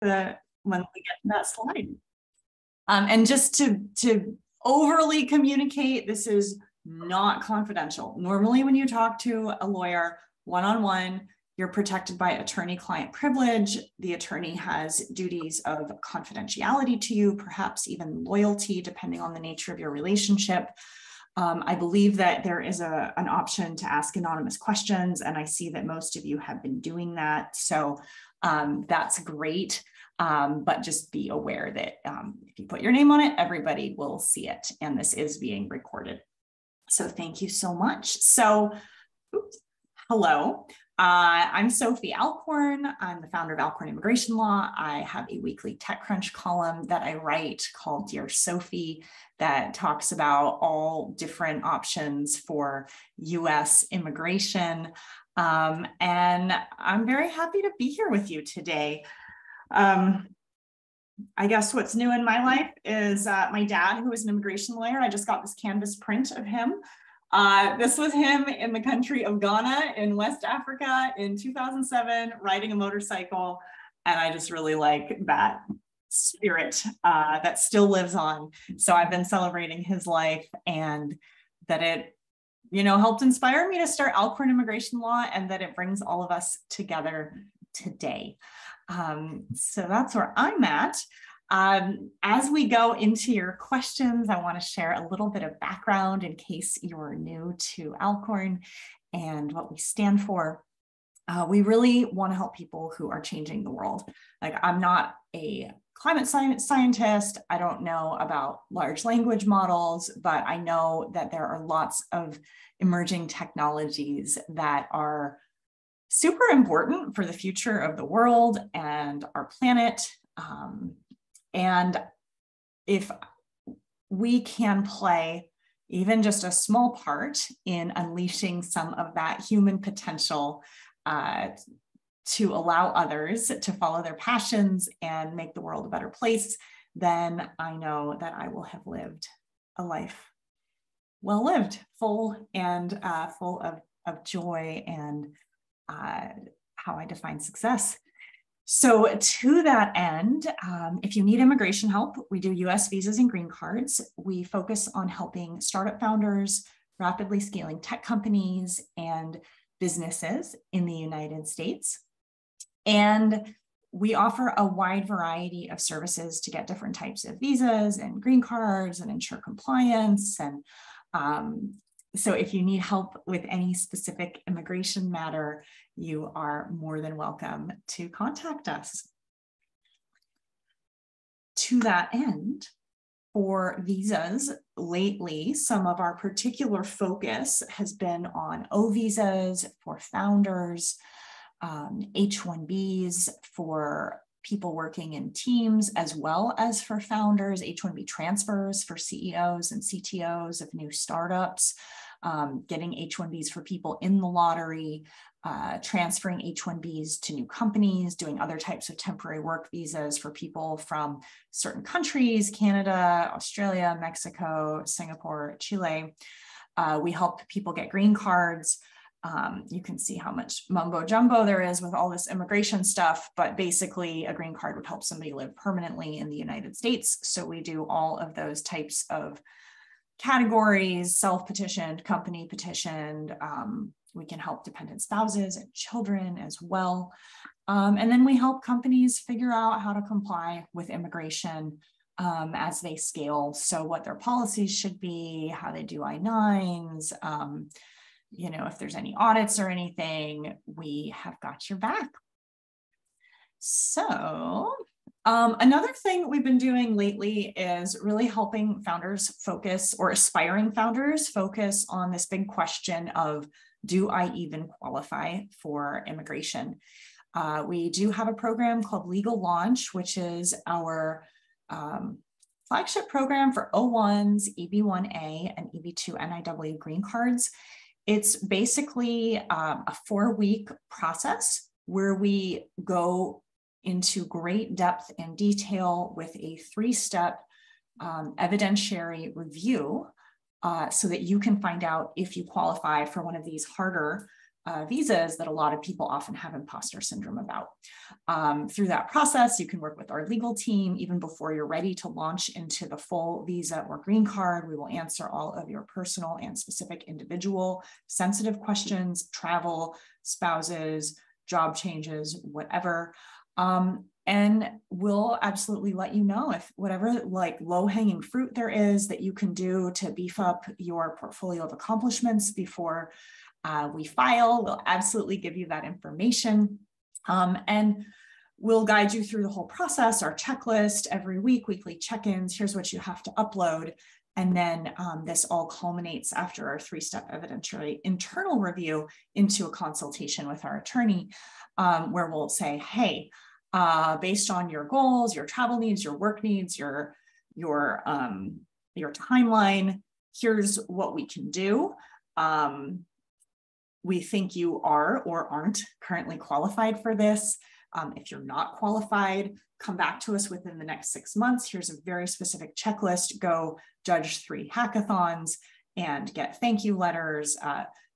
when we get to that slide. And just to overly communicate, this is not confidential. Normally, when you talk to a lawyer one-on-one, you're protected by attorney-client privilege. The attorney has duties of confidentiality to you, perhaps even loyalty, depending on the nature of your relationship. I believe that there is an option to ask anonymous questions, and I see that most of you have been doing that. So that's great. But just be aware that if you put your name on it, everybody will see it, and this is being recorded. So thank you so much. So, hello, I'm Sophie Alcorn. I'm the founder of Alcorn Immigration Law. I have a weekly TechCrunch column that I write called Dear Sophie that talks about all different options for US immigration. And I'm very happy to be here with you today. I guess what's new in my life is my dad, who is an immigration lawyer. I just got this canvas print of him. This was him in the country of Ghana in West Africa in 2007, riding a motorcycle. And I just really like that spirit that still lives on. So I've been celebrating his life, and that it, helped inspire me to start Alcorn Immigration Law, and that it brings all of us together today. So that's where I'm at. As we go into your questions, I want to share a little bit of background in case you're new to Alcorn and what we stand for. We really want to help people who are changing the world. Like, I'm not a climate scientist. I don't know about large language models, but I know that there are lots of emerging technologies that are super important for the future of the world and our planet. And if we can play even just a small part in unleashing some of that human potential to allow others to follow their passions and make the world a better place, then I know that I will have lived a life well lived, full and full of joy and how I define success. So to that end, if you need immigration help, we do US visas and green cards. We focus on helping startup founders, rapidly scaling tech companies, and businesses in the United States. And we offer a wide variety of services to get different types of visas and green cards and ensure compliance. And so if you need help with any specific immigration matter, you are more than welcome to contact us. To that end, for visas, lately, some of our particular focus has been on O visas for founders, H-1Bs for people working in teams, as well as for founders, H-1B transfers for CEOs and CTOs of new startups, getting H-1Bs for people in the lottery, transferring H-1Bs to new companies, doing other types of temporary work visas for people from certain countries, Canada, Australia, Mexico, Singapore, Chile. We help people get green cards. You can see how much mumbo jumbo there is with all this immigration stuff, but basically a green card would help somebody live permanently in the United States. So we do all of those types of categories: self-petitioned, company petitioned. We can help dependent spouses and children as well. And then we help companies figure out how to comply with immigration as they scale. So what their policies should be, how they do I-9s, if there's any audits or anything, we have got your back. So another thing we've been doing lately is really helping founders focus, or aspiring founders focus on this big question of, do I even qualify for immigration? We do have a program called Legal Launch, which is our flagship program for O1s, EB1A, and EB2 NIW green cards. It's basically a 4-week process where we go into great depth and detail with a 3-step evidentiary review so that you can find out if you qualify for one of these harder visas that a lot of people often have imposter syndrome about. Through that process, you can work with our legal team even before you're ready to launch into the full visa or green card. We will answer all of your personal and specific individual sensitive questions, travel, spouses, job changes, whatever. And we'll absolutely let you know if whatever like low-hanging fruit there is that you can do to beef up your portfolio of accomplishments before we file. We'll absolutely give you that information. And we'll guide you through the whole process, our checklist every week, weekly check-ins. Here's what you have to upload. And then this all culminates after our 3-step evidentiary internal review into a consultation with our attorney, where we'll say, hey, based on your goals, your travel needs, your work needs, your timeline, here's what we can do. We think you are or aren't currently qualified for this. If you're not qualified, come back to us within the next 6 months. Here's a very specific checklist. Go judge 3 hackathons and get thank you letters.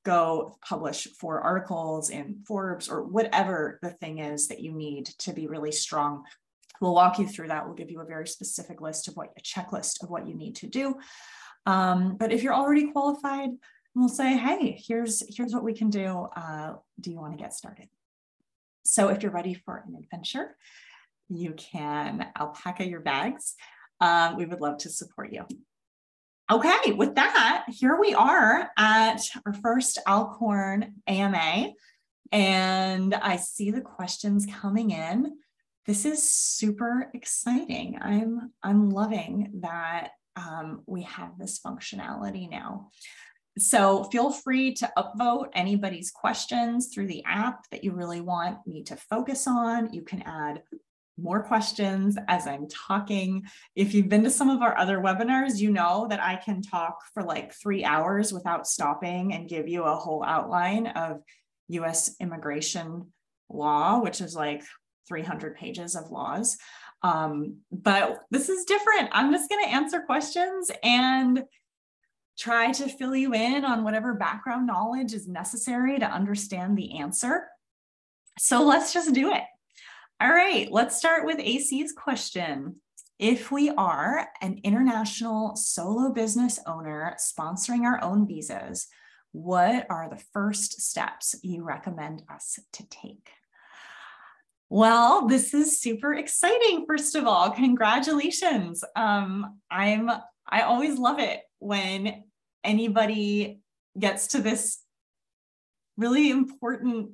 Go publish 4 articles in Forbes or whatever the thing is that you need to be really strong. We'll walk you through that. We'll give you a very specific list of a checklist of what you need to do. But if you're already qualified, we'll say, hey, here's what we can do. Do you want to get started? So if you're ready for an adventure, you can alpaca your bags. We would love to support you. Okay, with that, here we are at our first Alcorn AMA, and I see the questions coming in. This is super exciting. I'm loving that we have this functionality now. So feel free to upvote anybody's questions through the app that you really want me to focus on. You can add more questions as I'm talking. If you've been to some of our other webinars, you know that I can talk for like 3 hours without stopping and give you a whole outline of US immigration law, which is like 300 pages of laws. But this is different. I'm just going to answer questions and try to fill you in on whatever background knowledge is necessary to understand the answer. So let's just do it. All right, let's start with AC's question. If we are an international solo business owner sponsoring our own visas, what are the first steps you recommend us to take? Well, this is super exciting. First of all, congratulations. I always love it when anybody gets to this really important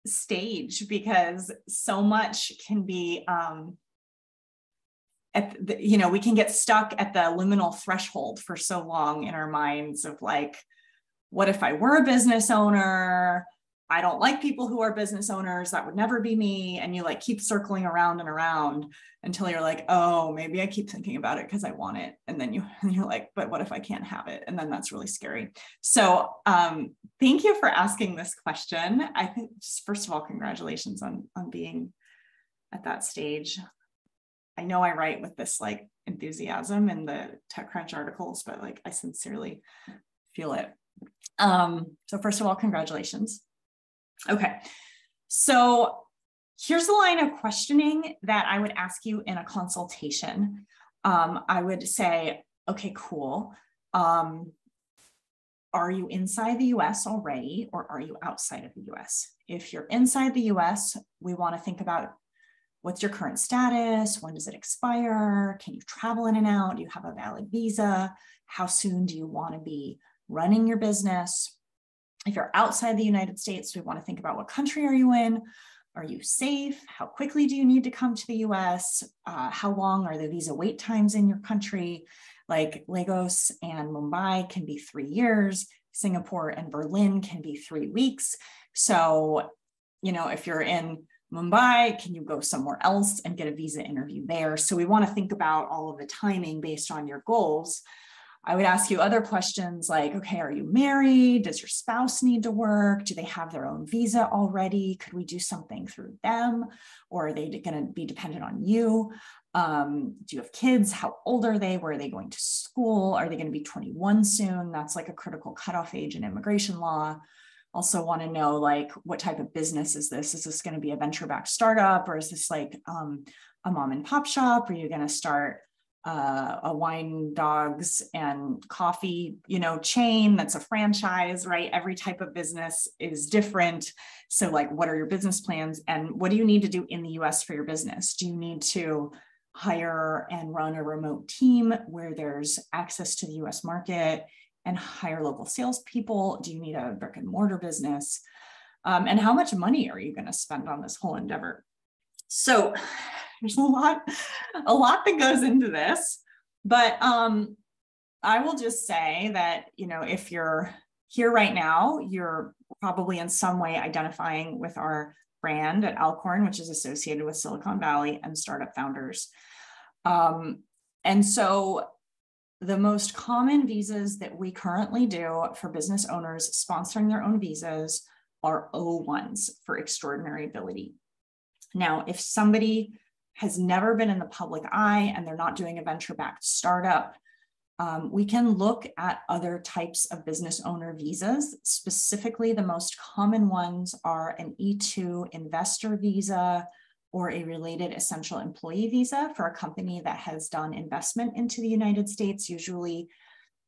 stage, because so much can be, we can get stuck at the liminal threshold for so long in our minds of like, what if I were a business owner? I don't like people who are business owners. That would never be me. And you like keep circling around and around until you're like, oh, maybe I keep thinking about it because I want it. And then you're like, but what if I can't have it? And then that's really scary. So thank you for asking this question. I think just first of all, congratulations on being at that stage. I know I write with this like enthusiasm in the TechCrunch articles, but like I sincerely feel it. So first of all, congratulations. Okay, so here's the line of questioning that I would ask you in a consultation. I would say, okay, cool. Are you inside the US already, or are you outside of the US? If you're inside the US, we want to think about what's your current status? When does it expire? Can you travel in and out? Do you have a valid visa? How soon do you want to be running your business? If you're outside the United States, we want to think about what country are you in? Are you safe? How quickly do you need to come to the US? How long are the visa wait times in your country? Like Lagos and Mumbai can be 3 years. Singapore and Berlin can be 3 weeks. So, if you're in Mumbai, can you go somewhere else and get a visa interview there? So we want to think about all of the timing based on your goals. I would ask you other questions like, okay, are you married? Does your spouse need to work? Do they have their own visa already? Could we do something through them? Or are they going to be dependent on you? Do you have kids? How old are they? Where are they going to school? Are they going to be 21 soon? That's like a critical cutoff age in immigration law. also want to know, like, what type of business is this? Is this going to be a venture-backed startup, or is this like a mom and pop shop? Are you going to start a wine, dogs, and coffee, chain that's a franchise, right? Every type of business is different. So like, what are your business plans, and what do you need to do in the US for your business? Do you need to hire and run a remote team where there's access to the US market and hire local salespeople? Do you need a brick and mortar business? And how much money are you going to spend on this whole endeavor? So there's a lot that goes into this, but I will just say that, if you're here right now, you're probably in some way identifying with our brand at Alcorn, which is associated with Silicon Valley and startup founders. And so the most common visas that we currently do for business owners sponsoring their own visas are O1s for extraordinary ability. Now, if somebody has never been in the public eye and they're not doing a venture-backed startup, we can look at other types of business owner visas. Specifically, the most common ones are an E2 investor visa or a related essential employee visa for a company that has done investment into the United States. Usually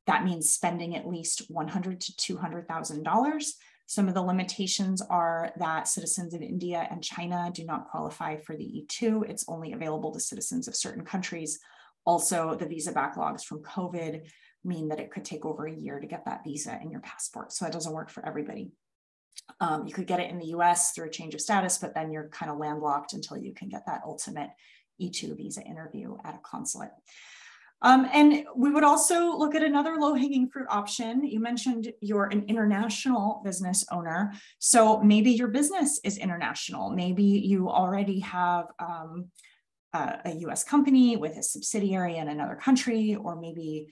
that means spending at least $100,000 to $200,000. Some of the limitations are that citizens of India and China do not qualify for the E2. It's only available to citizens of certain countries. Also, the visa backlogs from COVID mean that it could take over a year to get that visa in your passport. So that doesn't work for everybody. You could get it in the US through a change of status, but then you're kind of landlocked until you can get that ultimate E2 visa interview at a consulate. And we would also look at another low-hanging fruit option. You mentioned you're an international business owner. So maybe your business is international. Maybe you already have a US company with a subsidiary in another country, or maybe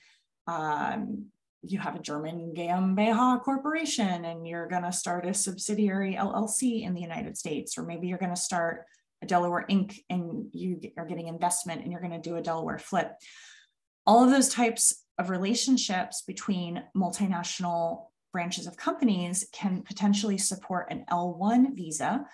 you have a German GmbH corporation and you're going to start a subsidiary LLC in the United States, or maybe you're going to start a Delaware Inc. and you are getting investment and you're going to do a Delaware flip. All of those types of relationships between multinational branches of companies can potentially support an L1 visa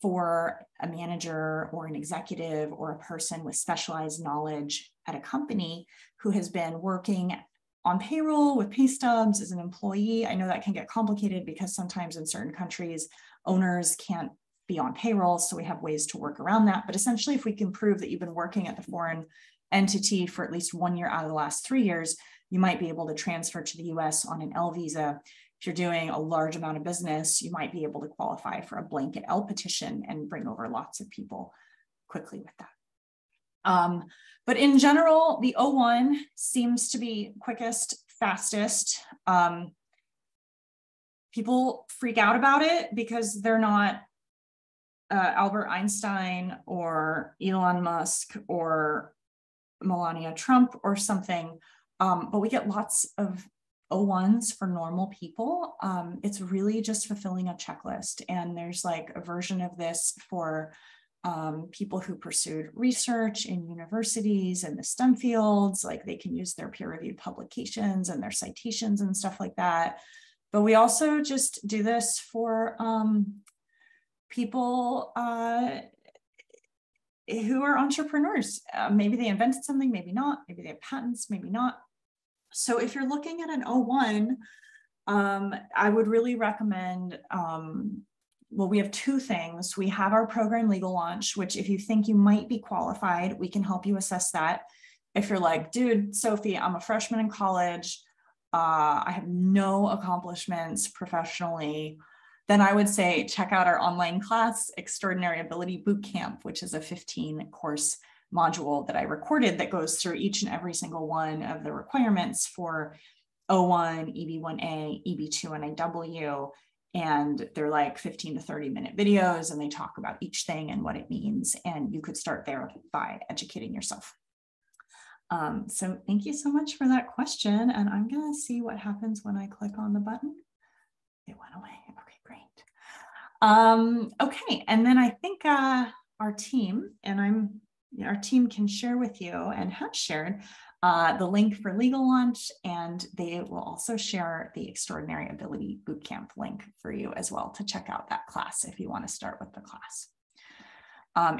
for a manager or an executive or a person with specialized knowledge at a company who has been working on payroll with pay stubs as an employee. I know that can get complicated because sometimes in certain countries, owners can't be on payroll. So we have ways to work around that. But essentially, if we can prove that you've been working at the foreign entity for at least 1 year out of the last 3 years, you might be able to transfer to the US on an L visa. If you're doing a large amount of business, you might be able to qualify for a blanket L petition and bring over lots of people quickly with that. But in general, the O1 seems to be quickest, fastest. People freak out about it because they're not Albert Einstein or Elon Musk or Melania Trump or something, but we get lots of O1s for normal people. It's really just fulfilling a checklist. And there's like a version of this for people who pursued research in universities and the STEM fields, like they can use their peer-reviewed publications and their citations and stuff like that. But we also just do this for people who are entrepreneurs. Maybe they invented something, maybe not, maybe they have patents, maybe not. So if you're looking at an O1, I would really recommend, well, we have 2 things. We have our program legal launch, which if you think you might be qualified, we can help you assess that. If you're like, dude, Sophie, I'm a freshman in college, I have no accomplishments professionally, then I would say check out our online class, Extraordinary Ability Bootcamp, which is a 15-course module that I recorded that goes through each and every single one of the requirements for O1, EB1A, EB2, and AW. And they're like 15 to 30 minute videos, and they talk about each thing and what it means. And you could start there by educating yourself. So thank you so much for that question. And I'm going to see what happens when I click on the button. It went away. Okay, great. Okay, and then I think our team, and our team can share with you and have shared the link for Legal Launch, and they will also share the Extraordinary Ability Bootcamp link for you as well to check out that class if you want to start with the class.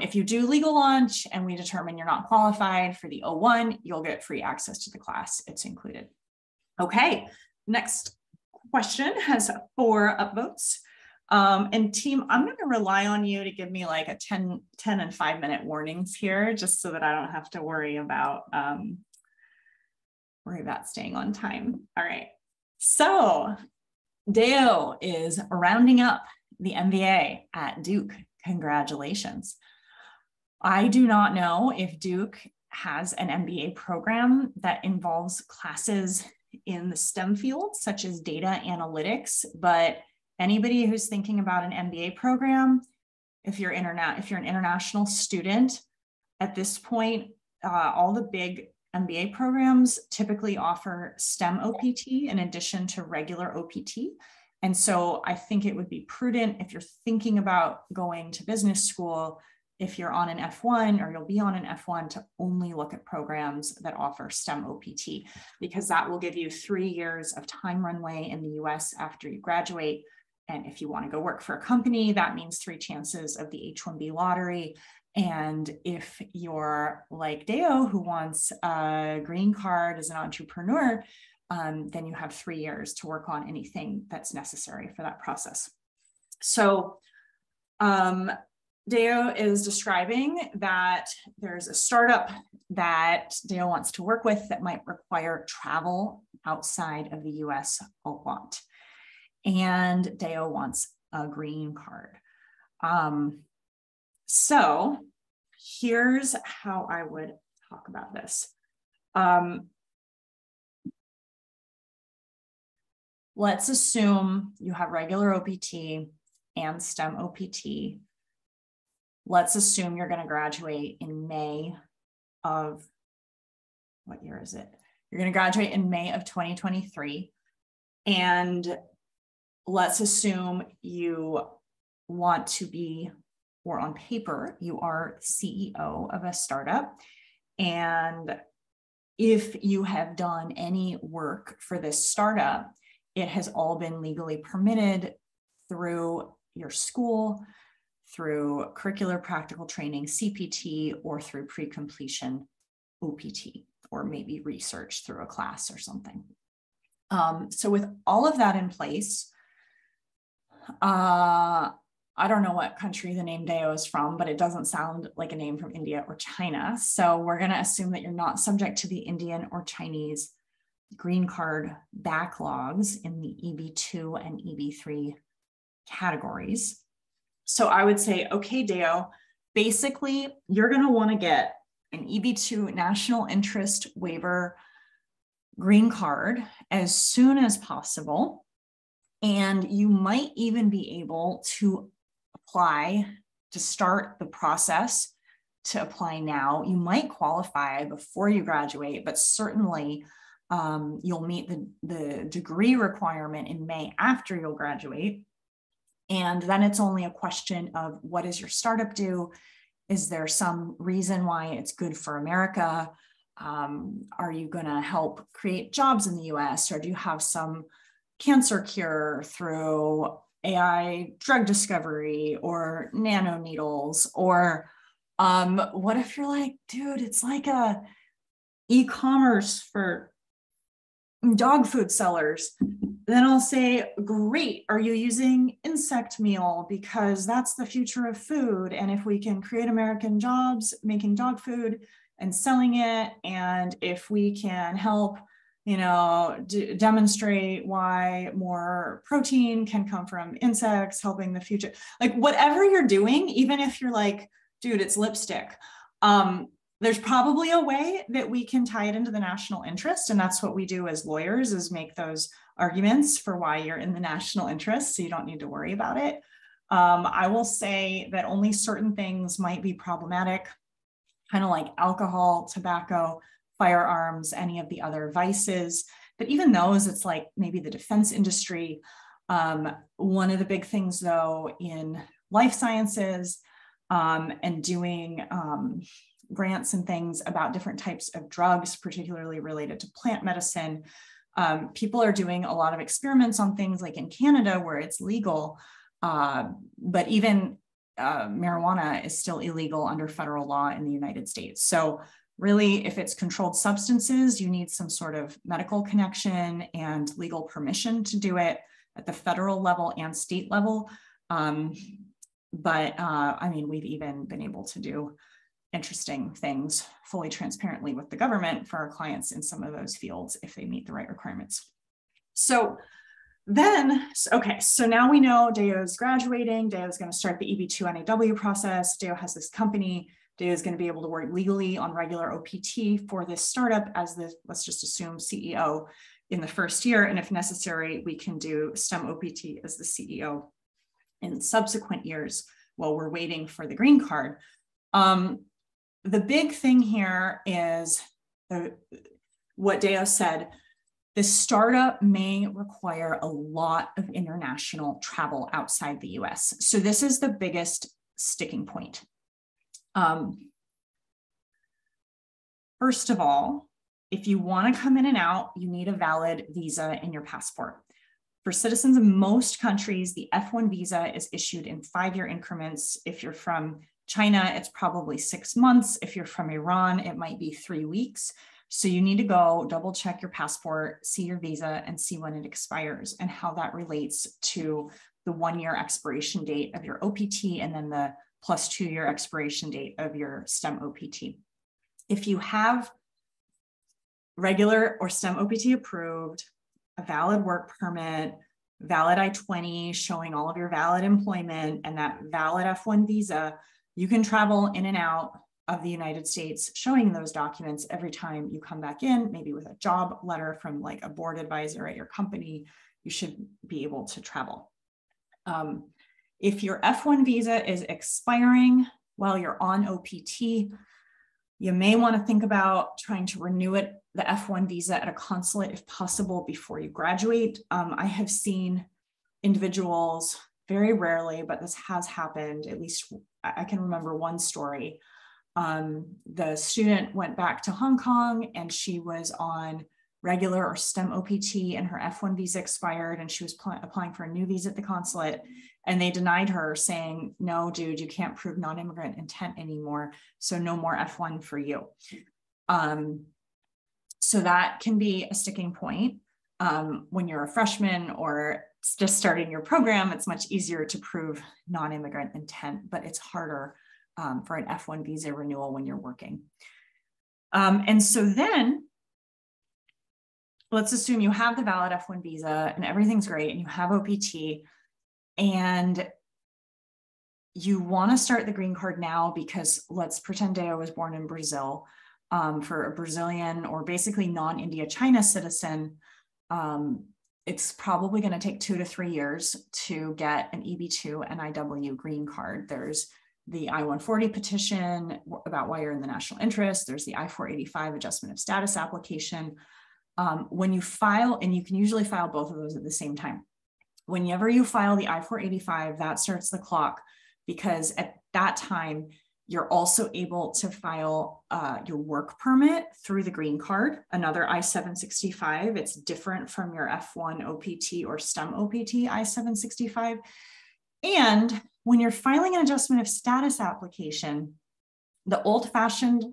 If you do Legal Launch and we determine you're not qualified for the 01, you'll get free access to the class. It's included. Okay, next question has 4 upvotes. And team, I'm going to rely on you to give me like a 10 and 5-minute warnings here, just so that I don't have to worry about staying on time. All right. So Deo is rounding up the MBA at Duke. Congratulations. I do not know if Duke has an MBA program that involves classes in the STEM fields, such as data analytics, but anybody who's thinking about an MBA program, if you're an international student, at this point, all the big MBA programs typically offer STEM OPT in addition to regular OPT. And so I think it would be prudent if you're thinking about going to business school, if you're on an F1 or you'll be on an F1, to only look at programs that offer STEM OPT, because that will give you 3 years of time runway in the US after you graduate. And if you want to go work for a company, that means 3 chances of the H-1B lottery. And if you're like Deo, who wants a green card as an entrepreneur, then you have 3 years to work on anything that's necessary for that process. So Deo is describing that there's a startup that Deo wants to work with that might require travel outside of the US a lot. And Deo wants a green card. So here's how I would talk about this. Let's assume you have regular OPT and STEM OPT. Let's assume you're going to graduate in May of, what year is it? You're going to graduate in May of 2023. And let's assume you want to be, or on paper, you are CEO of a startup. And if you have done any work for this startup, it has all been legally permitted through your school, through curricular practical training, CPT, or through pre-completion OPT, or maybe research through a class or something. So with all of that in place, I don't know what country the name Deo is from, but it doesn't sound like a name from India or China. So we're going to assume that you're not subject to the Indian or Chinese green card backlogs in the EB2 and EB3 categories. So I would say, okay, Deo, basically you're going to want to get an EB2 national interest waiver green card as soon as possible. And you might even be able to apply to start the process to apply now. You might qualify before you graduate, but certainly you'll meet the degree requirement in May after you'll graduate. And then it's only a question of, what does your startup do? Is there some reason why it's good for America? Are you going to help create jobs in the US? Or do you have some cancer cure through AI drug discovery or nanoneedles? Or what if you're like, dude, it's like a e-commerce for dog food sellers? Then I'll say, great, are you using insect meal? Because that's the future of food. And if we can create American jobs making dog food and selling it, and if we can help, you know, demonstrate why more protein can come from insects, helping the future, like whatever you're doing, even if you're like, dude, it's lipstick, there's probably a way that we can tie it into the national interest. And that's what we do as lawyers, is make those arguments for why you're in the national interest, so you don't need to worry about it. I will say that only certain things might be problematic, kind of like alcohol, tobacco, firearms, any of the other vices. But even those, it's like maybe the defense industry. One of the big things though in life sciences and doing grants and things about different types of drugs, particularly related to plant medicine. People are doing a lot of experiments on things like in Canada where it's legal, but even marijuana is still illegal under federal law in the United States. So really, if it's controlled substances, you need some sort of medical connection and legal permission to do it at the federal level and state level. I mean, we've even been able to do interesting things fully transparently with the government for our clients in some of those fields if they meet the right requirements. So then, okay, so now we know Deo's graduating. Deo's going to start the EB2 NAW process. Deo has this company. Deo is going to be able to work legally on regular OPT for this startup as the, let's just assume, CEO in the first year. And if necessary, we can do STEM OPT as the CEO in subsequent years while we're waiting for the green card. The big thing here is what Deo said. The startup may require a lot of international travel outside the US. So this is the biggest sticking point. First of all, if you want to come in and out, you need a valid visa in your passport. For citizens of most countries, the F1 visa is issued in 5-year increments. If you're from China, it's probably 6 months. If you're from Iran, it might be 3 weeks. So you need to go double check your passport, see your visa, and see when it expires and how that relates to the 1-year expiration date of your OPT and then the plus 2-year expiration date of your STEM OPT. If you have regular or STEM OPT approved, a valid work permit, valid I-20 showing all of your valid employment, and that valid F1 visa, you can travel in and out of the United States showing those documents every time you come back in, maybe with a job letter from like a board advisor at your company. You should be able to travel. If your F1 visa is expiring while you're on OPT, you may want to think about trying to renew it, the F1 visa, at a consulate if possible before you graduate. I have seen individuals, very rarely, but this has happened, at least I can remember one story. The student went back to Hong Kong and she was on regular or STEM OPT and her F1 visa expired and she was applying for a new visa at the consulate, and they denied her saying, no, dude, you can't prove non-immigrant intent anymore, so no more F1 for you. So that can be a sticking point. When you're a freshman or just starting your program, it's much easier to prove non-immigrant intent, but it's harder for an F1 visa renewal when you're working. And so then let's assume you have the valid F1 visa and everything's great and you have OPT and you want to start the green card now because let's pretend Deo was born in Brazil. For a Brazilian or basically non-India China citizen, it's probably going to take 2 to 3 years to get an EB2 NIW green card. There's the I-140 petition about why you're in the national interest. There's the I-485 adjustment of status application. When you file, and you can usually file both of those at the same time. Whenever you file the I-485, that starts the clock because at that time, you're also able to file your work permit through the green card, another I-765. It's different from your F1 OPT or STEM OPT I-765. And when you're filing an adjustment of status application, the old-fashioned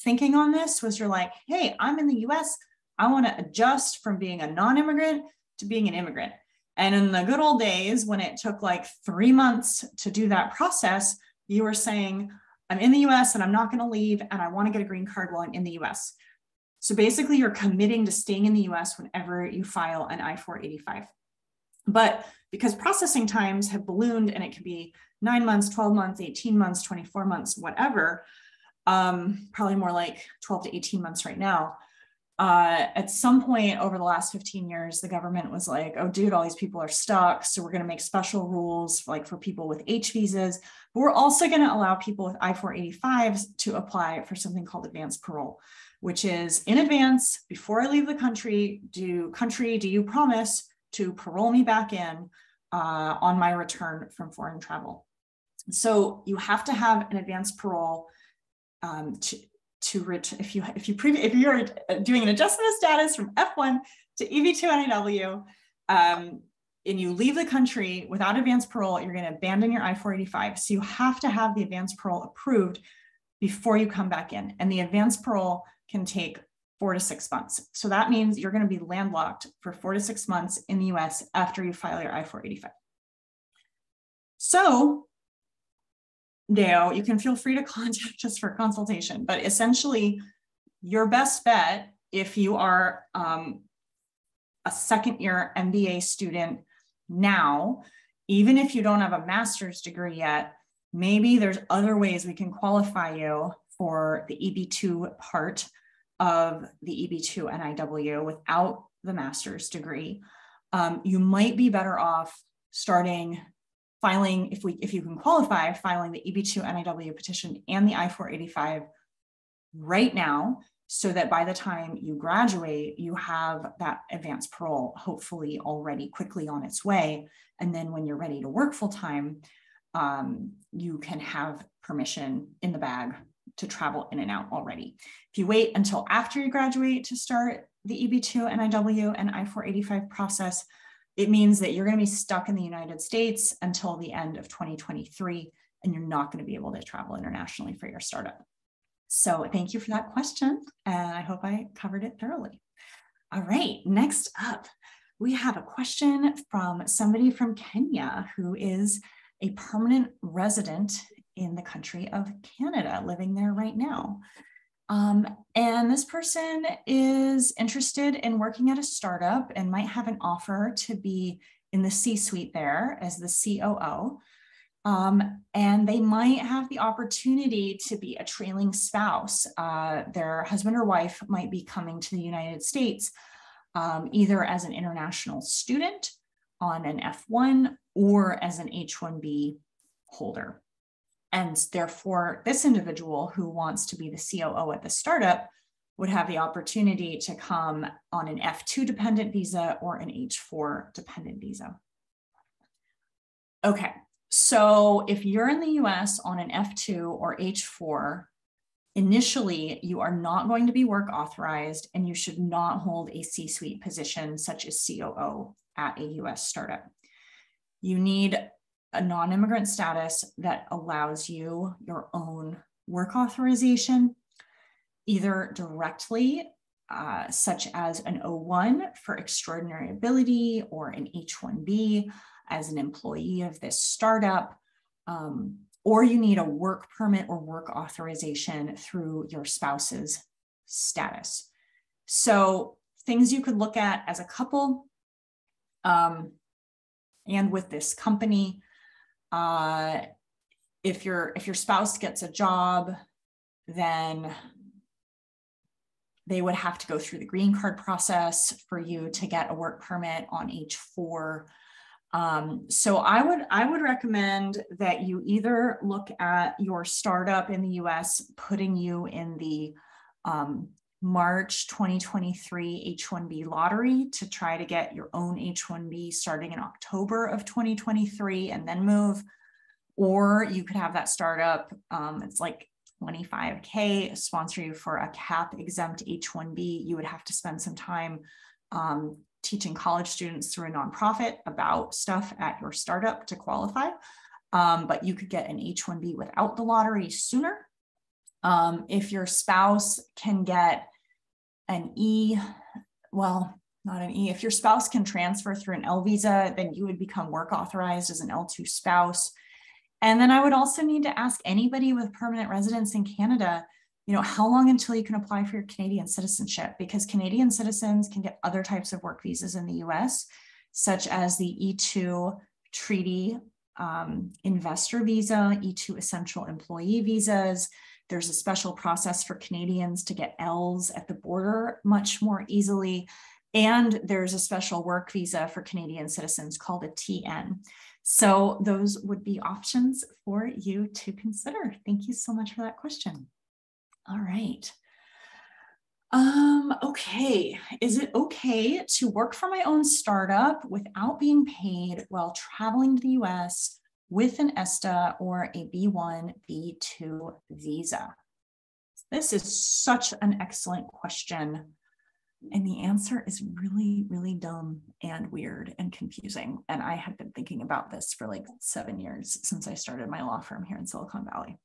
thinking on this was you're like, hey, I'm in the US. I want to adjust from being a non-immigrant to being an immigrant. And in the good old days, when it took 3 months to do that process, you were saying, I'm in the US and I'm not going to leave and I want to get a green card while I'm in the US. So basically you're committing to staying in the US whenever you file an I-485. But because processing times have ballooned and it can be 9 months, 12 months, 18 months, 24 months, whatever, probably more like 12 to 18 months right now. At some point over the last 15 years, the government was like, oh, dude, all these people are stuck. So we're going to make special rules for people with H visas. But we're also going to allow people with I-485s to apply for something called advanced parole, which is in advance, before I leave the country, do you promise to parole me back in on my return from foreign travel? So you have to have an advanced parole if you're doing an adjustment of status from F1 to EB2 NIW, and you leave the country without advance parole, you're going to abandon your I-485. So you have to have the advance parole approved before you come back in. And the advance parole can take 4 to 6 months. So that means you're going to be landlocked for 4 to 6 months in the US after you file your I-485. So now you can feel free to contact us for consultation, but essentially your best bet, if you are a second-year MBA student now, even if you don't have a master's degree yet, maybe there's other ways we can qualify you for the EB2 part of the EB2 NIW without the master's degree. You might be better off filing, if you can qualify, filing the EB2 NIW petition and the I-485 right now, so that by the time you graduate, you have that advance parole hopefully already quickly on its way. And then when you're ready to work full time, you can have permission in the bag to travel in and out already. If you wait until after you graduate to start the EB2 NIW and I-485 process, it means that you're going to be stuck in the United States until the end of 2023, and you're not going to be able to travel internationally for your startup. So thank you for that question, and I hope I covered it thoroughly. All right, next up, we have a question from somebody from Kenya who is a permanent resident in the country of Canada, living there right now. And this person is interested in working at a startup and might have an offer to be in the C-suite there as the COO. And they might have the opportunity to be a trailing spouse. Their husband or wife might be coming to the United States, either as an international student on an F1 or as an H-1B holder. And therefore, this individual who wants to be the COO at the startup would have the opportunity to come on an F2 dependent visa or an H4 dependent visa. Okay, so if you're in the US on an F2 or H4, initially you are not going to be work authorized, and you should not hold a C-suite position such as COO at a US startup. You need a non-immigrant status that allows you your own work authorization, either directly, such as an O1 for extraordinary ability, or an H-1B as an employee of this startup, or you need a work permit or work authorization through your spouse's status. So things you could look at as a couple, and with this company, if your spouse gets a job, then they would have to go through the green card process for you to get a work permit on H4. So I would recommend that you either look at your startup in the US putting you in the March 2023 H-1B lottery to try to get your own H-1B starting in October of 2023 and then move. Or you could have that startup, it's like $25K, sponsor you for a CAP exempt H-1B. You would have to spend some time teaching college students through a nonprofit about stuff at your startup to qualify. But you could get an H-1B without the lottery sooner. If your spouse can get an E, well, not an E, if your spouse can transfer through an L visa, then you would become work authorized as an L2 spouse. And then I would also need to ask anybody with permanent residence in Canada, how long until you can apply for your Canadian citizenship? Because Canadian citizens can get other types of work visas in the US, such as the E2 treaty investor visa, E2 essential employee visas. There's a special process for Canadians to get Ls at the border much more easily. And there's a special work visa for Canadian citizens called a TN. So those would be options for you to consider. Thank you so much for that question. All right. Okay. Is it okay to work for my own startup without being paid while traveling to the US with an ESTA or a B1, B2 visa? This is such an excellent question. And the answer is really, really dumb and weird and confusing. And I have been thinking about this for like 7 years since I started my law firm here in Silicon Valley.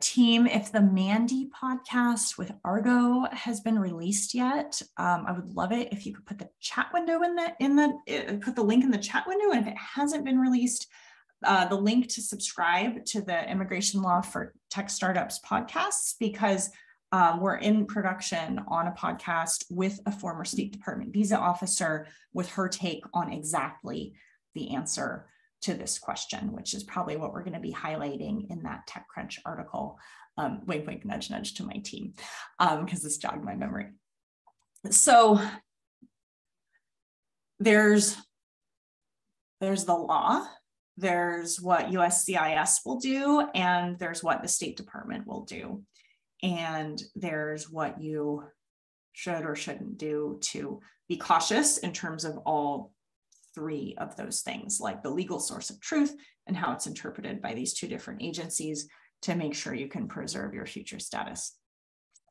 Team, if the Mandy podcast with Argo has been released yet, I would love it if you could put the chat window put the link in the chat window. And if it hasn't been released, the link to subscribe to the Immigration Law for Tech Startups podcasts, because we're in production on a podcast with a former State Department visa officer with her take on exactly the answer to this question, which is probably what we're going to be highlighting in that TechCrunch article. Wink, wink, nudge, nudge to my team, because this jogged my memory. So there's the law, there's what USCIS will do, and there's what the State Department will do. And there's what you should or shouldn't do to be cautious in terms of all 3 of those things, like the legal source of truth and how it's interpreted by these 2 different agencies to make sure you can preserve your future status.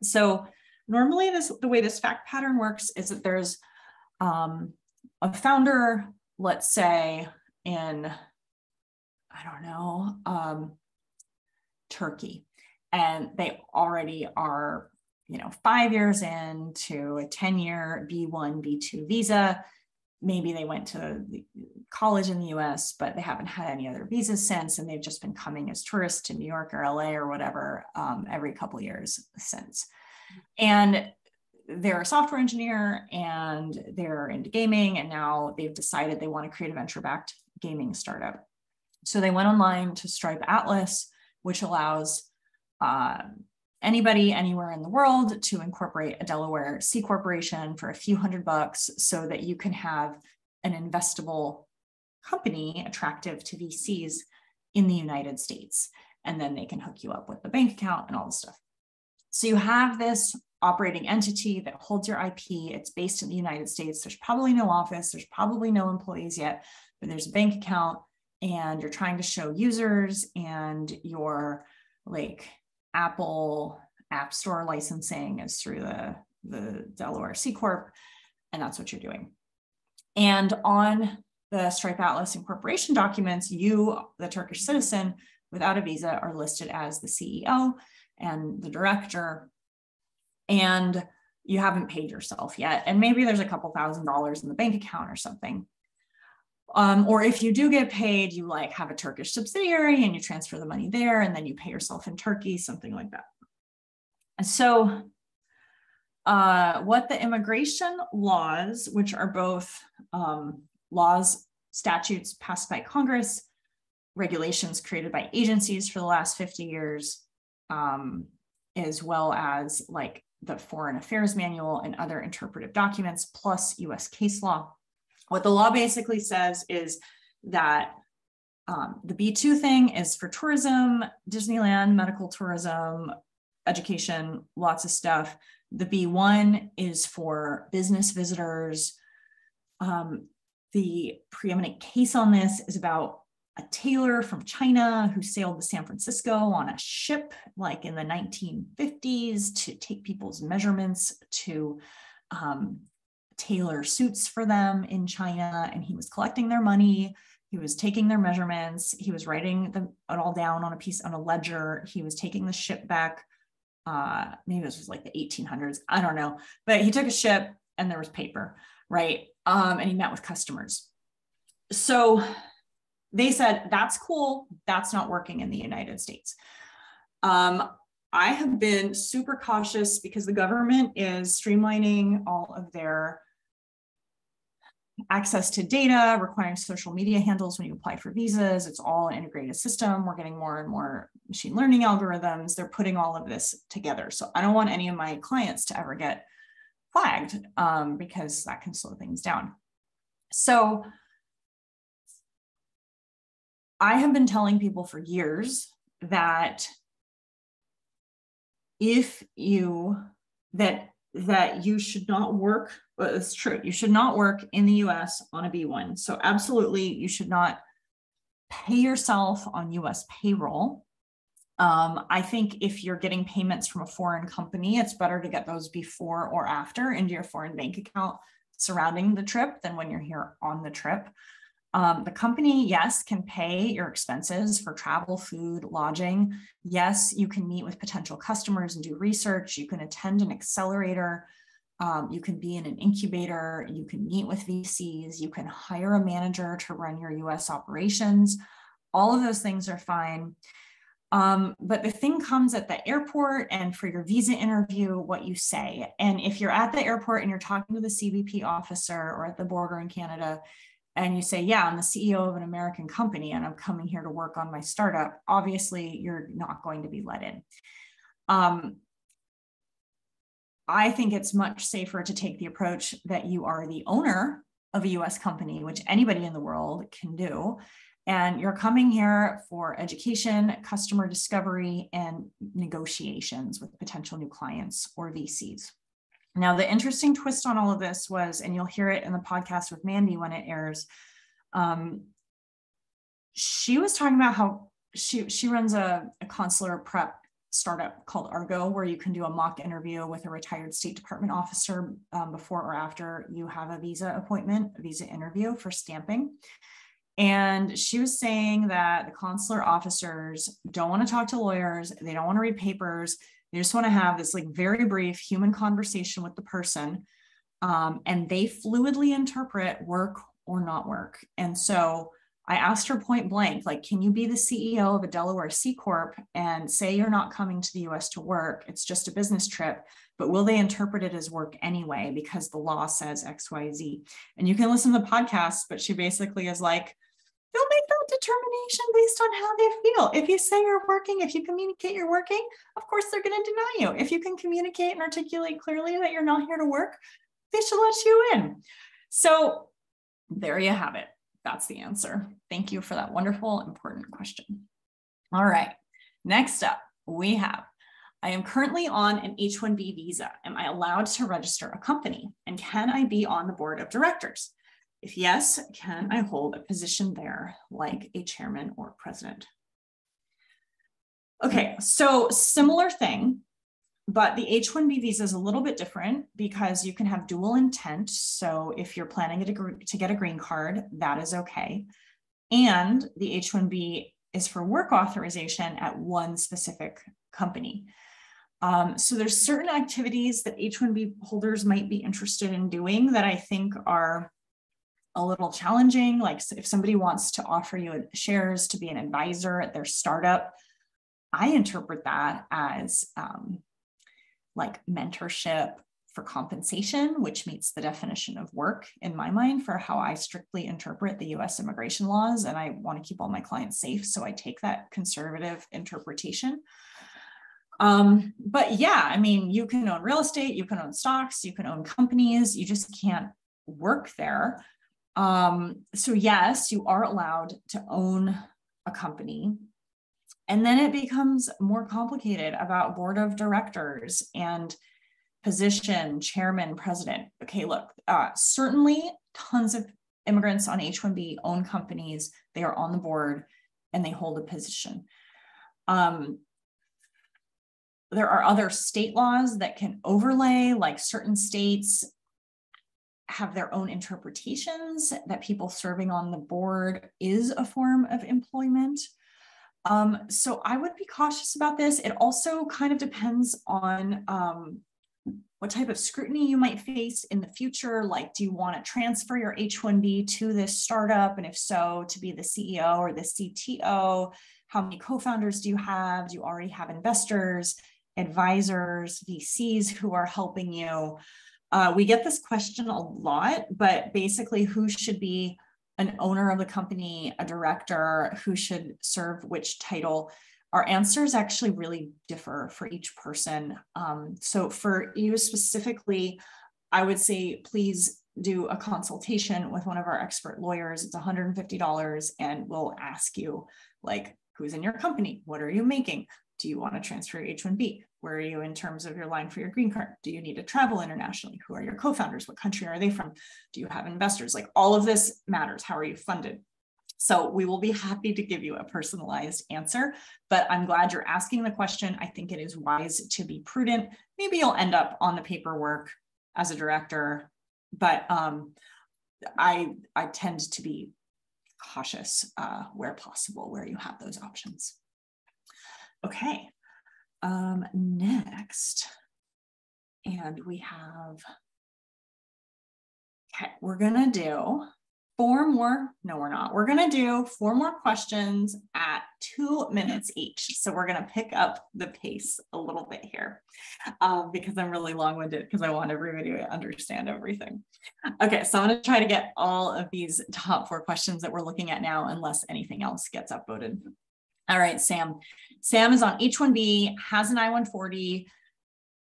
So normally the way this fact pattern works is that there's a founder, let's say in, I don't know, Turkey, and they already are, 5 years into a 10-year B1, B2 visa. Maybe they went to college in the US, but they haven't had any other visas since, and they've just been coming as tourists to New York or LA or whatever every couple of years since. And they're a software engineer and they're into gaming, and now they've decided they want to create a venture-backed gaming startup. So they went online to Stripe Atlas, which allows anybody anywhere in the world to incorporate a Delaware C corporation for a few $100 so that you can have an investable company attractive to VCs in the United States. And then they can hook you up with the bank account and all this stuff. So you have this operating entity that holds your IP. It's based in the United States. There's probably no office. There's probably no employees yet, but there's a bank account, and you're trying to show users and your Apple App Store licensing is through the Delaware C Corp, and that's what you're doing. And on the Stripe Atlas incorporation documents, you, the Turkish citizen without a visa, are listed as the CEO and the director, and you haven't paid yourself yet. And maybe there's a couple $1,000s in the bank account or something. Or if you do get paid, you have a Turkish subsidiary and you transfer the money there, and then you pay yourself in Turkey, something like that. And so what the immigration laws, which are both laws, statutes passed by Congress, regulations created by agencies for the last 50 years, as well as the Foreign Affairs Manual and other interpretive documents, plus US case law. What the law basically says is that the B2 thing is for tourism, Disneyland, medical tourism, education, lots of stuff. The B1 is for business visitors. The preeminent case on this is about a tailor from China who sailed to San Francisco on a ship in the 1950s to take people's measurements to tailor suits for them in China, and he was collecting their money, he was taking their measurements, he was writing it all down on a ledger, he was taking the ship back, maybe this was the 1800s, I don't know, but he took a ship and there was paper, right? And he met with customers. So they said, that's cool, that's not working in the United States. I have been super cautious because the government is streamlining all of their access to data, requiring social media handles when you apply for visas. It's all an integrated system. We're getting more and more machine learning algorithms. They're putting all of this together. So I don't want any of my clients to ever get flagged because that can slow things down. So I have been telling people for years that if you, that you should not work, well, it's true, you should not work in the US on a B1. So absolutely, you should not pay yourself on US payroll. I think if you're getting payments from a foreign company, it's better to get those before or after into your foreign bank account surrounding the trip than when you're here on the trip. The company, yes, can pay your expenses for travel, food, lodging. Yes, you can meet with potential customers and do research. You can attend an accelerator. You can be in an incubator. You can meet with VCs. You can hire a manager to run your US operations. All of those things are fine. But the thing comes at the airport and for your visa interview, what you say. And if you're at the airport and you're talking to the CBP officer or at the border in Canada, and you say, yeah, I'm the CEO of an American company and I'm coming here to work on my startup, obviously you're not going to be let in. I think it's much safer to take the approach that you are the owner of a US company, which anybody in the world can do. And you're coming here for education, customer discovery, and negotiations with potential new clients or VCs. Now, the interesting twist on all of this was, and you'll hear it in the podcast with Mandy when it airs, she was talking about how she runs a consular prep startup called Argo, where you can do a mock interview with a retired State Department officer before or after you have a visa appointment, a visa interview for stamping. And she was saying that the consular officers don't want to talk to lawyers. They don't want to read papers. They just want to have this like very brief human conversation with the person. And they fluidly interpret work or not work. And so I asked her point blank, like, can you be the CEO of a Delaware C Corp and say you're not coming to the US to work? It's just a business trip, but will they interpret it as work anyway? Because the law says X, Y, Z. And you can listen to the podcast, but she basically is like, they'll make that determination based on how they feel. If you say you're working, if you communicate you're working, of course they're going to deny you. If you can communicate and articulate clearly that you're not here to work, they should let you in. So there you have it. That's the answer. Thank you for that wonderful, important question. All right. Next up, we have, I am currently on an H-1B visa. Am I allowed to register a company? And can I be on the board of directors? If yes, can I hold a position there like a chairman or president? Okay, so similar thing, but the H-1B visa is a little bit different because you can have dual intent. So if you're planning to get a green card, that is okay. And the H-1B is for work authorization at one specific company. So there's certain activities that H-1B holders might be interested in doing that I think are a little challenging. Like if somebody wants to offer you shares to be an advisor at their startup, I interpret that as like mentorship for compensation, which meets the definition of work in my mind for how I strictly interpret the US immigration laws. And I want to keep all my clients safe. So I take that conservative interpretation. But yeah, I mean, you can own real estate, you can own stocks, you can own companies, you just can't work there. So yes, you are allowed to own a company. And then it becomes more complicated about board of directors and position, chairman, president. Okay, look, certainly tons of immigrants on H-1B own companies. They are on the board and they hold a position. There are other state laws that can overlay, like certain states have their own interpretations that people serving on the board is a form of employment. So I would be cautious about this. It also kind of depends on what type of scrutiny you might face in the future. Like, do you want to transfer your H-1B to this startup? And if so, to be the CEO or the CTO? How many co-founders do you have? Do you already have investors, advisors, VCs who are helping you? We get this question a lot, but basically who should be an owner of the company, a director, who should serve which title? Our answers actually really differ for each person. So for you specifically, I would say, please do a consultation with one of our expert lawyers. It's $150 and we'll ask you, like, who's in your company? What are you making? Do you want to transfer your H-1B? Where are you in terms of your line for your green card? Do you need to travel internationally? Who are your co-founders? What country are they from? Do you have investors? Like, all of this matters. How are you funded? So we will be happy to give you a personalized answer, but I'm glad you're asking the question. I think it is wise to be prudent. Maybe you'll end up on the paperwork as a director, but I tend to be cautious where possible, where you have those options. Okay, next, and we have, okay, we're gonna do four more, no, we're not. We're gonna do 4 more questions at 2 minutes each. So we're gonna pick up the pace a little bit here because I'm really long-winded because I want everybody to understand everything. Okay, so I'm gonna try to get all of these top 4 questions that we're looking at now, unless anything else gets upvoted. All right, Sam. Sam is on H-1B, has an I-140.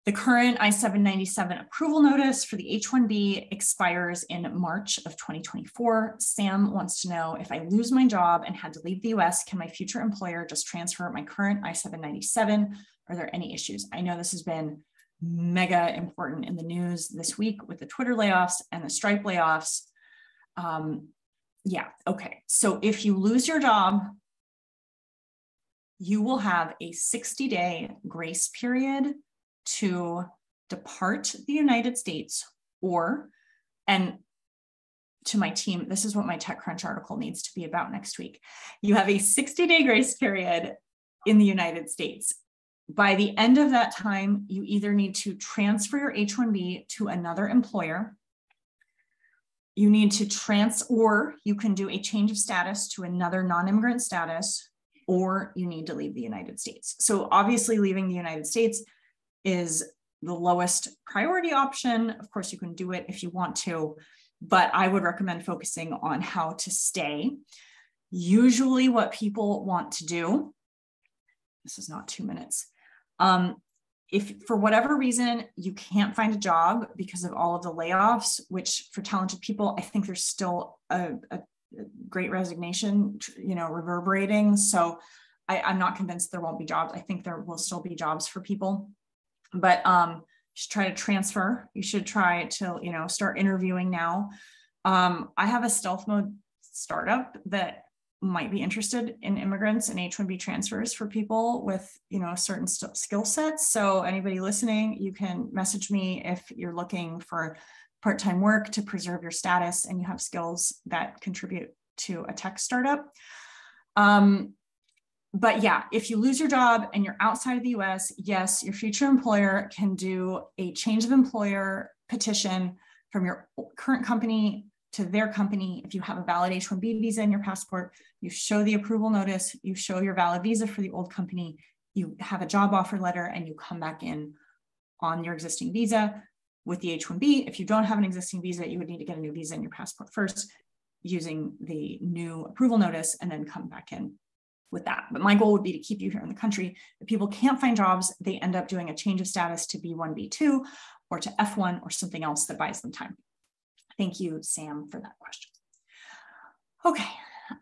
The current I-797 approval notice for the H-1B expires in March of 2024. Sam wants to know, if I lose my job and had to leave the US, can my future employer just transfer my current I-797? Are there any issues? I know this has been mega important in the news this week with the Twitter layoffs and the Stripe layoffs. Yeah, okay. So if you lose your job, you will have a 60-day grace period to depart the United States, or, and to my team, this is what my TechCrunch article needs to be about next week. You have a 60-day grace period in the United States. By the end of that time, you either need to transfer your H-1B to another employer, you need to or you can do a change of status to another non-immigrant status, or you need to leave the United States. So obviously leaving the United States is the lowest priority option. Of course, you can do it if you want to, but I would recommend focusing on how to stay. Usually what people want to do, this is not 2 minutes. If for whatever reason you can't find a job because of all of the layoffs, which for talented people, I think there's still a great resignation, reverberating. So I'm not convinced there won't be jobs. I think there will still be jobs for people. But you should try to transfer. You should try to, start interviewing now. I have a stealth mode startup that might be interested in immigrants and H-1B transfers for people with, certain skill sets. So anybody listening, you can message me if you're looking for part-time work to preserve your status and you have skills that contribute to a tech startup. But yeah, if you lose your job and you're outside of the US, yes, your future employer can do a change of employer petition from your current company to their company. If you have a valid H-1B visa in your passport, you show the approval notice, you show your valid visa for the old company, you have a job offer letter, and you come back in on your existing visa with the H-1B. If you don't have an existing visa, you would need to get a new visa in your passport first using the new approval notice and then come back in with that. But my goal would be to keep you here in the country. If people can't find jobs, they end up doing a change of status to B1, B2, or to F1 or something else that buys them time. Thank you, Sam, for that question. Okay,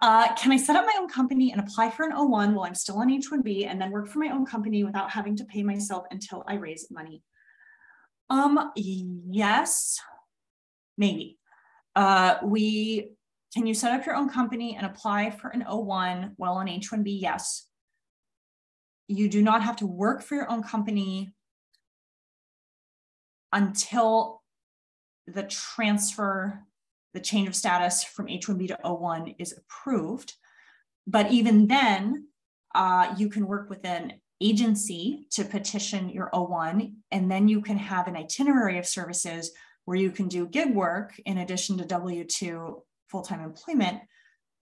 can I set up my own company and apply for an O1 while I'm still on H-1B and then work for my own company without having to pay myself until I raise money? Yes, maybe. Can you set up your own company and apply for an O1 while on H-1B? Yes. You do not have to work for your own company until the transfer, the change of status from H-1B to O1 is approved. But even then, you can work with an agency to petition your O1, and then you can have an itinerary of services where you can do gig work in addition to W-2 full-time employment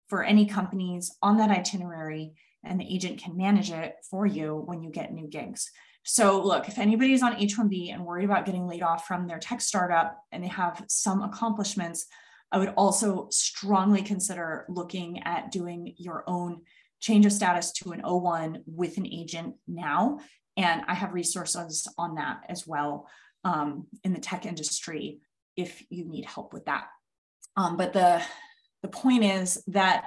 for any companies on that itinerary, and the agent can manage it for you when you get new gigs. So look, if anybody's on H-1B and worried about getting laid off from their tech startup and they have some accomplishments, I would also strongly consider looking at doing your own change of status to an O1 with an agent now. And I have resources on that as well in the tech industry if you need help with that. But the point is that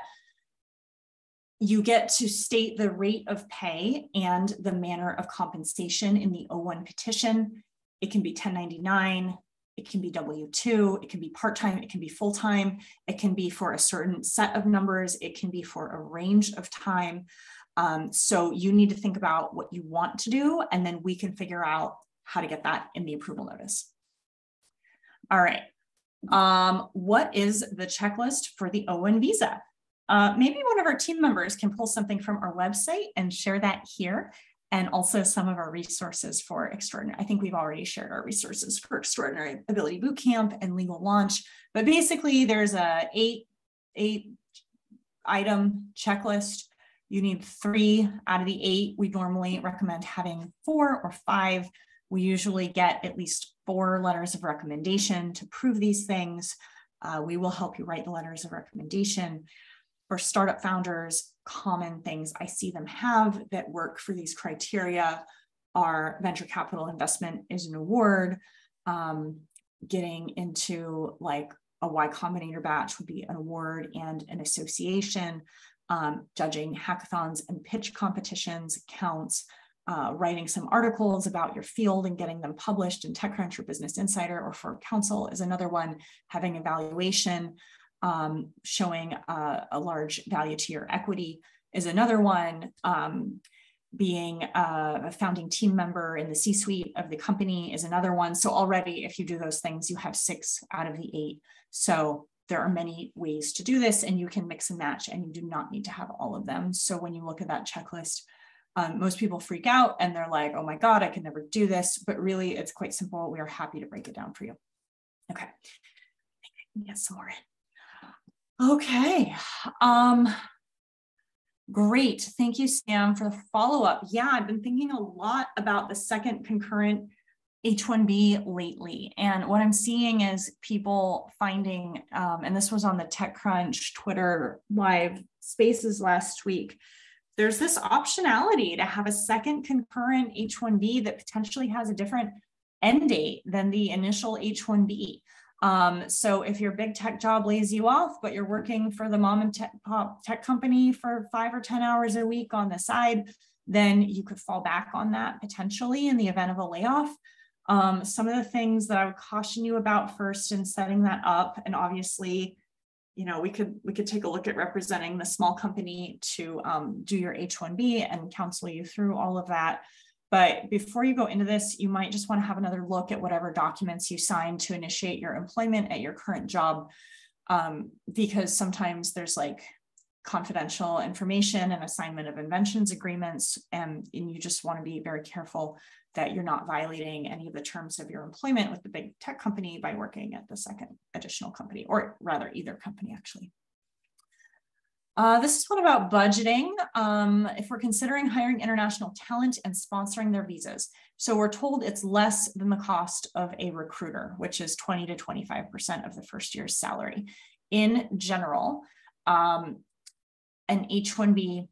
you get to state the rate of pay and the manner of compensation in the O1 petition. It can be 1099, It can be W-2, it can be part-time, it can be full-time, it can be for a certain set of numbers, it can be for a range of time. So you need to think about what you want to do, and then we can figure out how to get that in the approval notice. All right. What is the checklist for the O1 visa? Maybe one of our team members can pull something from our website and share that here, and also some of our resources for extraordinary. I think we've already shared our resources for Extraordinary Ability Bootcamp and Legal Launch, but basically there's a eight item checklist. You need 3 out of the 8. We normally recommend having 4 or 5. We usually get at least 4 letters of recommendation to prove these things. We will help you write the letters of recommendation. For startup founders, common things I see them have that work for these criteria are venture capital investment is an award. Getting into like a Y Combinator batch would be an award and an association. Judging hackathons and pitch competitions counts. Writing some articles about your field and getting them published in TechCrunch or Business Insider or for counsel is another one. Having evaluation, showing a large value to your equity is another one. Being a founding team member in the C-suite of the company is another one. So already, if you do those things, you have 6 out of the 8. So there are many ways to do this, and you can mix and match, and you do not need to have all of them. So when you look at that checklist, most people freak out and they're like, oh my God, I can never do this. But really, it's quite simple. We are happy to break it down for you. Okay, I think I can get some more in. Okay. Great. Thank you, Sam, for the follow-up. Yeah, I've been thinking a lot about the second concurrent H-1B lately. And what I'm seeing is people finding, and this was on the TechCrunch Twitter live spaces last week, there's this optionality to have a second concurrent H-1B that potentially has a different end date than the initial H-1B. So if your big tech job lays you off, but you're working for the mom and tech company for 5 or 10 hours a week on the side, then you could fall back on that potentially in the event of a layoff. Some of the things that I would caution you about first in setting that up, and obviously, you know, we could take a look at representing the small company to do your H-1B and counsel you through all of that. But before you go into this, you might just want to have another look at whatever documents you signed to initiate your employment at your current job, because sometimes there's like confidential information and assignment of inventions agreements, and you just want to be very careful that you're not violating any of the terms of your employment with the big tech company by working at the second additional company, or rather either company actually. This is one about budgeting. If we're considering hiring international talent and sponsoring their visas. So we're told it's less than the cost of a recruiter, which is 20 to 25% of the first year's salary. In general, an H-1B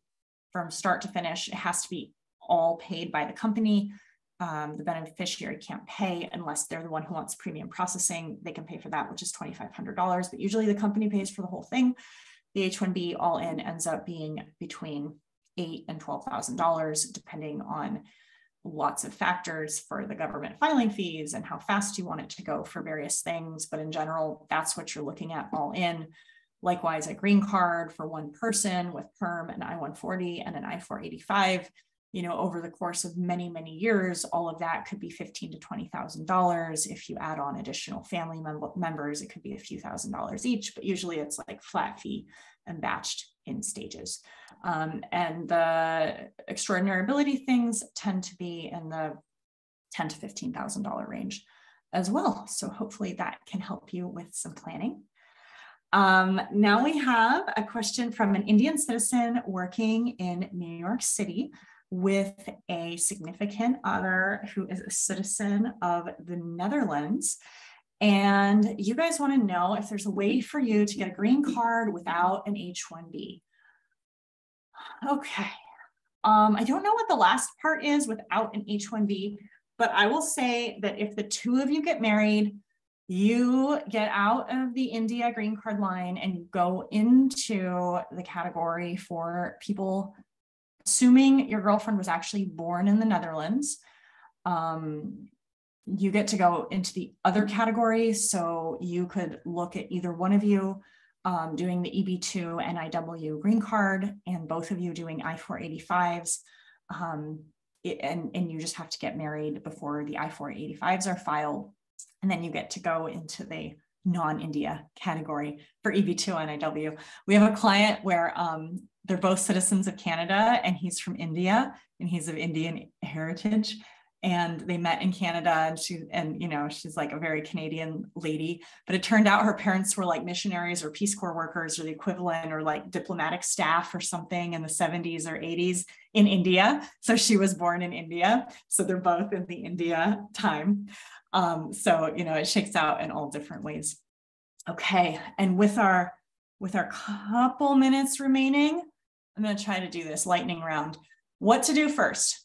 from start to finish, it has to be all paid by the company. The beneficiary can't pay unless they're the one who wants premium processing. They can pay for that, which is $2,500, but usually the company pays for the whole thing. The H-1B all in ends up being between $8,000 and $12,000, depending on lots of factors for the government filing fees and how fast you want it to go for various things. But in general, that's what you're looking at all in. Likewise, a green card for one person with perm, an I-140 and an I-485. You know, over the course of many, many years, all of that could be $15,000 to $20,000. If you add on additional family members, it could be a few $1,000s each, but usually it's like flat fee and batched in stages. And the extraordinary ability things tend to be in the $10,000 to $15,000 range as well. So hopefully that can help you with some planning. Now we have a question from an Indian citizen working in New York City with a significant other who is a citizen of the Netherlands. And you guys want to know if there's a way for you to get a green card without an H-1B. Okay. I don't know what the last part is without an H-1B, but I will say that if the two of you get married, you get out of the India green card line and you go into the category for people, assuming your girlfriend was actually born in the Netherlands, You get to go into the other category. So you could look at either one of you doing the EB2 and IW green card, and both of you doing I-485s. And you just have to get married before the I-485s are filed. And then you get to go into the non-India category for EB2 and IW. We have a client where they're both citizens of Canada, and he's from India, and he's of Indian heritage. And they met in Canada, and you know, she's like a very Canadian lady, but it turned out her parents were like missionaries or Peace Corps workers or the equivalent, or like diplomatic staff or something in the 70s or 80s in India. So she was born in India. So they're both in the India time. So, you know, it shakes out in all different ways. Okay. And with our couple minutes remaining, I'm going to try to do this lightning round. What to do first?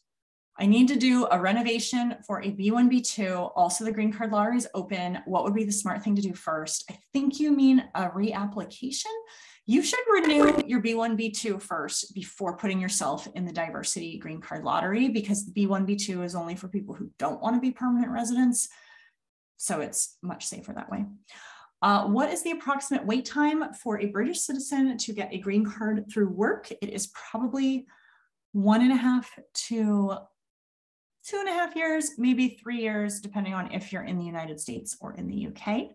I need to do a renovation for a B1, B2. Also, the green card lottery is open. What would be the smart thing to do first? I think you mean a reapplication. You should renew your B1, B2 first before putting yourself in the diversity green card lottery, because the B1, B2 is only for people who don't want to be permanent residents. So it's much safer that way. What is the approximate wait time for a British citizen to get a green card through work? It is probably 1.5 to 2.5 years, maybe 3 years, depending on if you're in the United States or in the UK.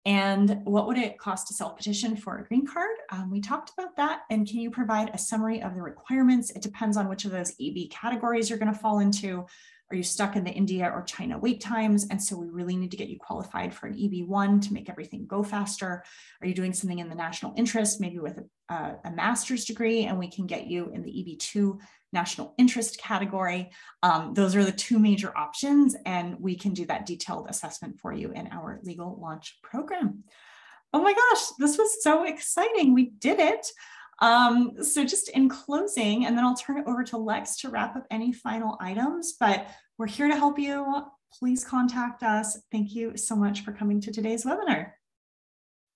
And what would it cost to self-petition for a green card? We talked about that. And can you provide a summary of the requirements? It depends on which of those EB categories you're going to fall into. Are you stuck in the India or China wait times? And so we really need to get you qualified for an EB1 to make everything go faster. Are you doing something in the national interest, maybe with a master's degree, and we can get you in the EB2 national interest category? Those are the two major options, and we can do that detailed assessment for you in our legal launch program. Oh my gosh, this was so exciting. We did it. So just in closing, and then I'll turn it over to Lex to wrap up any final items, but we're here to help you. Please contact us. Thank you so much for coming to today's webinar.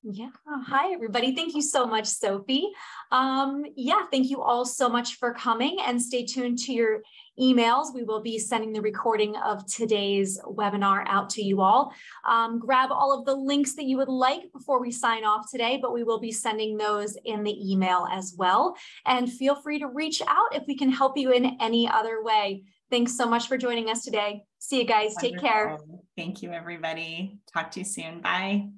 Yeah. Hi, everybody. Thank you so much, Sophie. Yeah, thank you all so much for coming, and stay tuned to your emails. We will be sending the recording of today's webinar out to you all. Grab all of the links that you would like before we sign off today, but we will be sending those in the email as well. And feel free to reach out if we can help you in any other way. Thanks so much for joining us today. See you guys. Take care. Thank you, everybody. Talk to you soon. Bye.